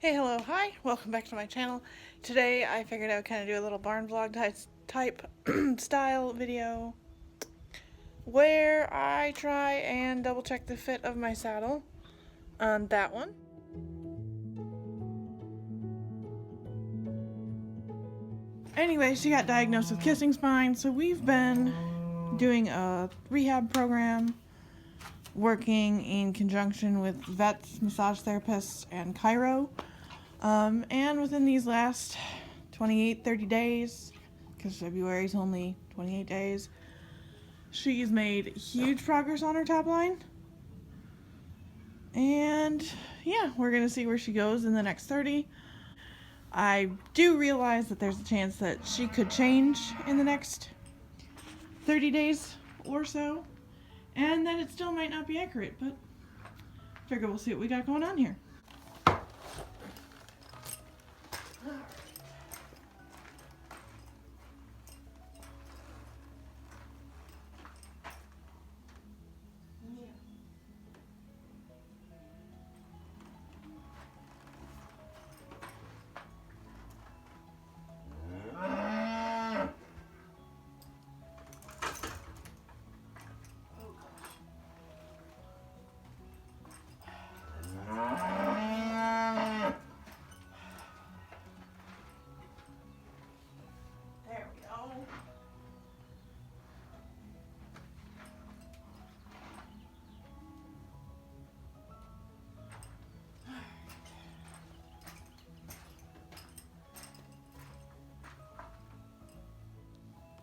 Hey, hello, hi, welcome back to my channel. Today I figured I would kind of do a little barn vlog type style video where I try and double check the fit of my saddle on that one. Anyway, she got diagnosed with kissing spine, so we've been doing a rehab program working in conjunction with vets, massage therapists, and chiro. And within these last 30 days, because February's only 28 days, she's made huge progress on her top line. And yeah, we're going to see where she goes in the next 30. I do realize that there's a chance that she could change in the next 30 days or so, and that it still might not be accurate, but figure we'll see what we got going on here.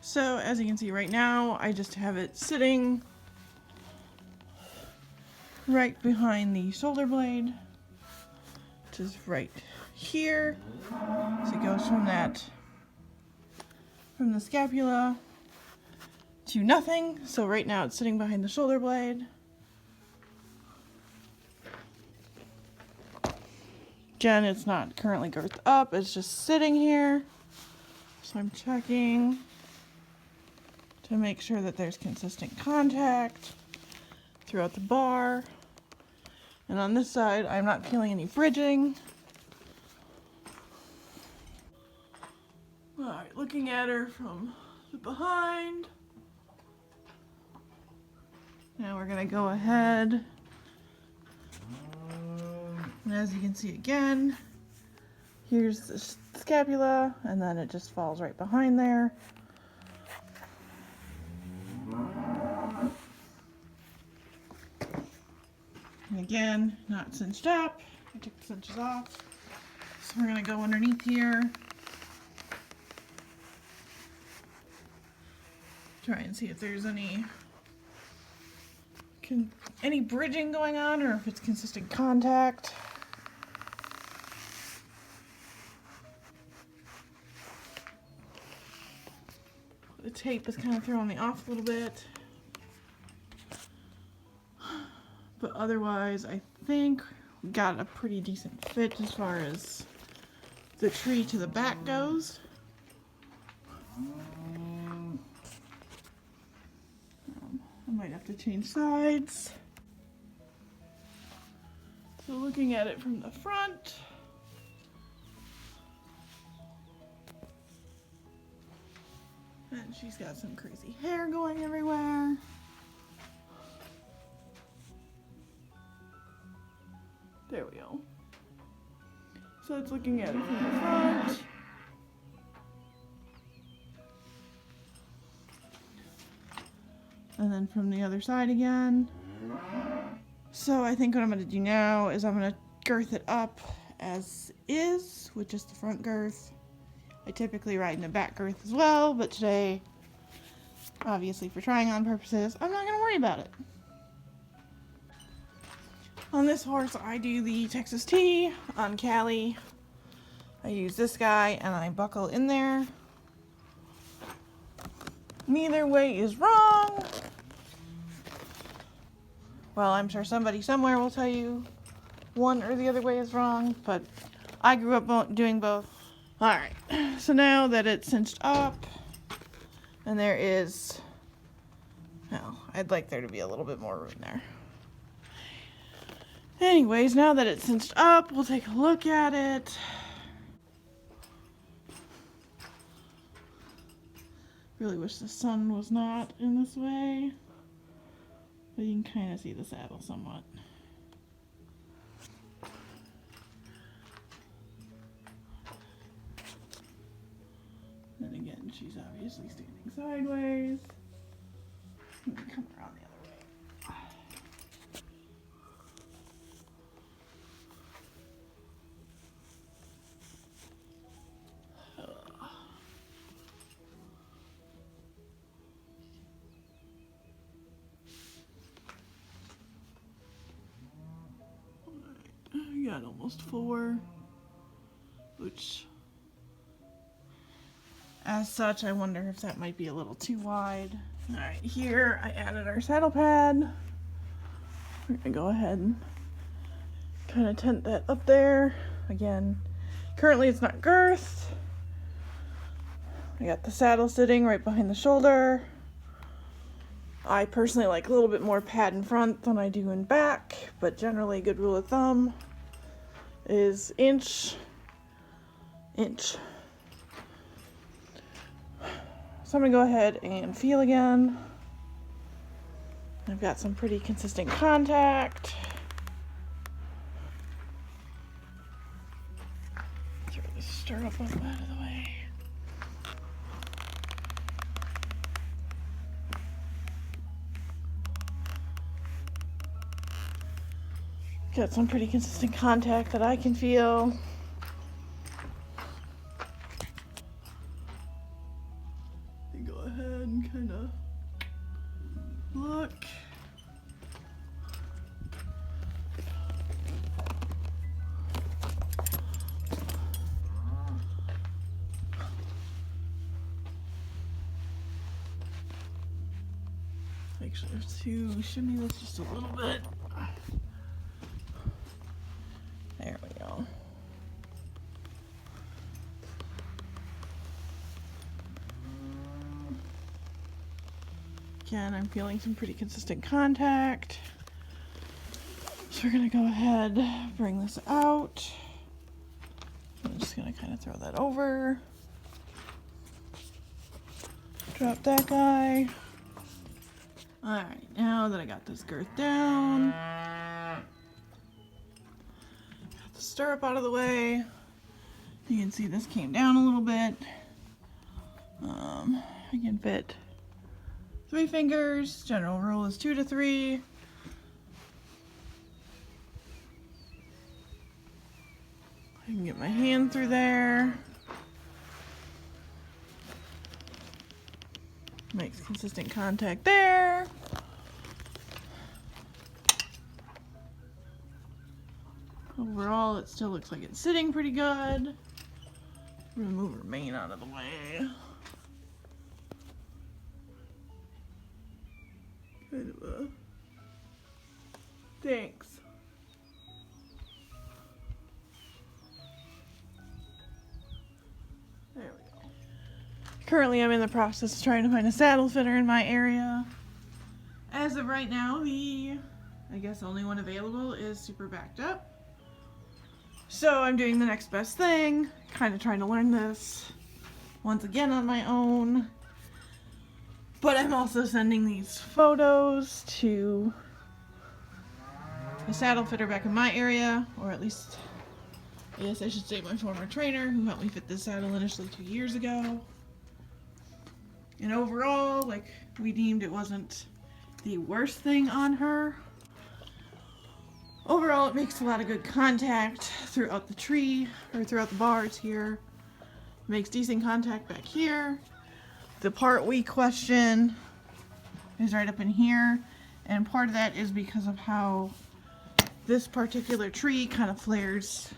So as you can see right now, I just have it sitting right behind the shoulder blade, which is right here. So it goes from the scapula to nothing. So right now it's sitting behind the shoulder blade. Again, it's not currently girthed up, it's just sitting here. So I'm checking to make sure that there's consistent contact throughout the bar. And on this side, I'm not feeling any bridging. Alright, looking at her from the behind. Now we're gonna go ahead. And as you can see again, here's the scapula, and then it just falls right behind there. And again, not cinched up. I took the cinches off. So we're gonna go underneath here. Try and see if there's any bridging going on or if it's consistent contact. The tape is kind of throwing me off a little bit. But otherwise, I think we got a pretty decent fit as far as the tree to the back goes. I might have to change sides. So looking at it from the front, and she's got some crazy hair going everywhere. There we go. So it's looking at it from the front. And then from the other side again. So I think what I'm going to do now is I'm going to girth it up as is, with just the front girth. I typically ride in the back girth as well, but today, obviously for trying on purposes, I'm not going to worry about it. On this horse, I do the Texas T. On Cali, I use this guy and I buckle in there. Neither way is wrong. Well, I'm sure somebody somewhere will tell you one or the other way is wrong, but I grew up doing both. Alright, so now that it's cinched up, and there is, well, I'd like there to be a little bit more room there. Anyways, now that it's cinched up, we'll take a look at it. Really wish the sun was not in this way, but you can kind of see the saddle somewhat. And again, she's obviously standing sideways. Come around the other way. I got almost 4, which, as such, I wonder if that might be a little too wide. All right, here I added our saddle pad. We're gonna go ahead and kind of tent that up there. Again, currently it's not girthed. I got the saddle sitting right behind the shoulder. I personally like a little bit more pad in front than I do in back, but generally a good rule of thumb is inch. So I'm gonna go ahead and feel again. I've got some pretty consistent contact. Throw this stirrup up out of the way. Got some pretty consistent contact that I can feel. And go ahead and kind of look. Actually, I have to shimmy this just a little bit. There we go. Again, I'm feeling some pretty consistent contact. So we're gonna go ahead, bring this out. I'm just gonna kind of throw that over. Drop that guy. All right, now that I got this girth down, got the stirrup out of the way. You can see this came down a little bit. I can fit 3 fingers. General rule is 2 to 3. I can get my hand through there. Makes consistent contact there. Overall, it still looks like it's sitting pretty good. I'm gonna move her mane out of the way. Kind of a thanks. There we go. Currently, I'm in the process of trying to find a saddle fitter in my area. As of right now, the, I guess, only one available is super backed up. So I'm doing the next best thing, kind of trying to learn this once again on my own. But I'm also sending these photos to a saddle fitter back in my area, or at least, I guess I should say my former trainer who helped me fit this saddle initially 2 years ago. And overall, like, we deemed it wasn't the worst thing on her. Overall, it makes a lot of good contact throughout the tree, or throughout the bars here. Makes decent contact back here. The part we question is right up in here, and part of that is because of how this particular tree kind of flares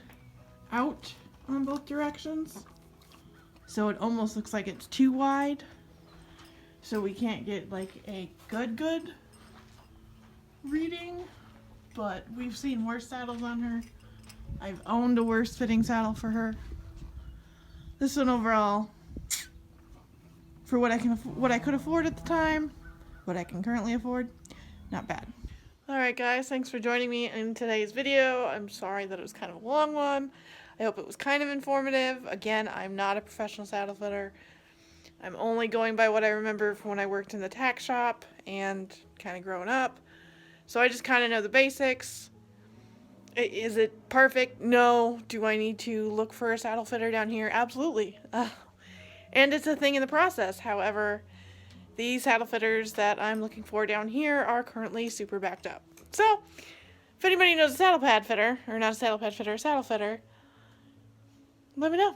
out on both directions. So it almost looks like it's too wide. So we can't get like a good reading. But we've seen worse saddles on her. I've owned a worse fitting saddle for her. This one overall, for what I could afford at the time, what I can currently afford, not bad. Alright guys, thanks for joining me in today's video. I'm sorry that it was kind of a long one. I hope it was kind of informative. Again, I'm not a professional saddle fitter. I'm only going by what I remember from when I worked in the tack shop and kind of growing up. So I just kind of know the basics. Is it perfect? No. Do I need to look for a saddle fitter down here? Absolutely. And it's a thing in the process. However, these saddle fitters that I'm looking for down here are currently super backed up. So, if anybody knows a saddle pad fitter, or not a saddle pad fitter, a saddle fitter, let me know.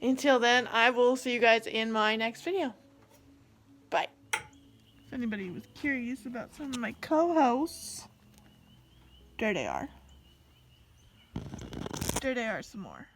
Until then, I will see you guys in my next video. Bye. If anybody was curious about some of my co-hosts, there they are. There they are some more.